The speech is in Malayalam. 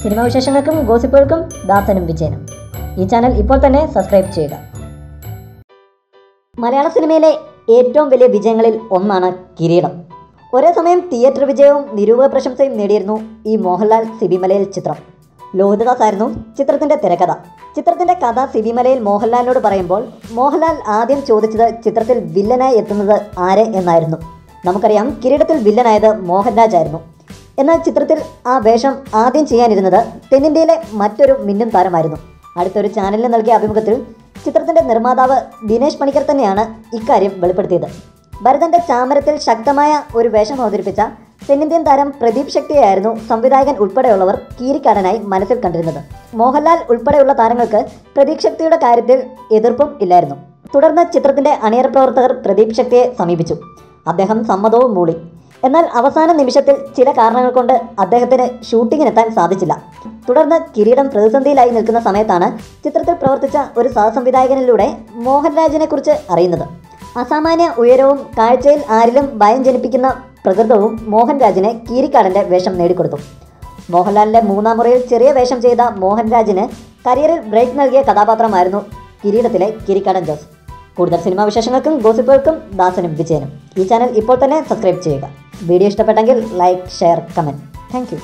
സിനിമാ വിശേഷങ്ങൾക്കും ഗോസിപ്പുകൾക്കും ദാസനും വിജയനും. ഈ ചാനൽ ഇപ്പോൾ തന്നെ സബ്സ്ക്രൈബ് ചെയ്യുക. മലയാള സിനിമയിലെ ഏറ്റവും വലിയ വിജയങ്ങളിൽ ഒന്നാണ് കിരീടം. ഒരേ സമയം തിയേറ്റർ വിജയവും നിരൂപക പ്രശംസയും നേടിയിരുന്നു ഈ മോഹൻലാൽ സിബി മലയിൽ ചിത്രം. ലോഹിതദാസ് ആയിരുന്നു ചിത്രത്തിൻ്റെ തിരക്കഥ. ചിത്രത്തിൻ്റെ കഥ സിബി മലയിൽ മോഹൻലാലിനോട് പറയുമ്പോൾ മോഹൻലാൽ ആദ്യം ചോദിച്ചത് ചിത്രത്തിൽ വില്ലനായി എത്തുന്നത് ആരെ എന്നായിരുന്നു. നമുക്കറിയാം, കിരീടത്തിൽ വില്ലനായത് മോഹൻരാജ് ആയിരുന്നു. എന്നാൽ ചിത്രത്തിൽ ആ വേഷം ആദ്യം ചെയ്യാനിരുന്നത് തെന്നിന്ത്യയിലെ മറ്റൊരു മിന്നും താരമായിരുന്നു. അടുത്തൊരു ചാനലിന് നൽകിയ അഭിമുഖത്തിൽ ചിത്രത്തിൻ്റെ നിർമ്മാതാവ് ദിനേശ് പണിക്കർ തന്നെയാണ് ഇക്കാര്യം വെളിപ്പെടുത്തിയത്. ഭരതൻ്റെ ചാമരത്തിൽ ശക്തമായ ഒരു വേഷം അവതരിപ്പിച്ച തെന്നിന്ത്യൻ താരം പ്രദീപ് ശക്തിയായിരുന്നു സംവിധായകൻ ഉൾപ്പെടെയുള്ളവർ കീരിക്കാടനായി മനസ്സിൽ കണ്ടിരുന്നത്. മോഹൻലാൽ ഉൾപ്പെടെയുള്ള താരങ്ങൾക്ക് പ്രദീപ് ശക്തിയുടെ കാര്യത്തിൽ എതിർപ്പും ഇല്ലായിരുന്നു. തുടർന്ന് ചിത്രത്തിൻ്റെ അണിയറ പ്രവർത്തകർ പ്രദീപ് ശക്തിയെ സമീപിച്ചു. അദ്ദേഹം സമ്മതവും മൂളി. എന്നാൽ അവസാന നിമിഷത്തിൽ ചില കാരണങ്ങൾ കൊണ്ട് അദ്ദേഹത്തിന് ഷൂട്ടിങ്ങിനെത്താൻ സാധിച്ചില്ല. തുടർന്ന് കിരീടം പ്രതിസന്ധിയിലായി നിൽക്കുന്ന സമയത്താണ് ചിത്രത്തിൽ പ്രവർത്തിച്ച ഒരു സഹസംവിധായകനിലൂടെ മോഹൻരാജിനെ കുറിച്ച് അറിയുന്നത്. അസാമാന്യ ഉയരവും കാഴ്ചയിൽ ആരിലും ഭയം ജനിപ്പിക്കുന്ന പ്രകൃതവും മോഹൻരാജിന് കീരിക്കാടൻ്റെ വേഷം നേടിക്കൊടുത്തു. മോഹൻലാലിൻ്റെ മൂന്നാം മുറയിൽ ചെറിയ വേഷം ചെയ്ത മോഹൻരാജിന് കരിയറിൽ ബ്രേക്ക് നൽകിയ കഥാപാത്രമായിരുന്നു കിരീടത്തിലെ കീരിക്കാടൻ ജോസ്. കൂടുതൽ സിനിമാ വിശേഷങ്ങൾക്കും ഗോസിപ്പുകൾക്കും ദാസനും വിജയനും. ഈ ചാനൽ ഇപ്പോൾ തന്നെ സബ്സ്ക്രൈബ് ചെയ്യുക. വീഡിയോ ഇഷ്ടപ്പെട്ടെങ്കിൽ like, share, comment. Thank you.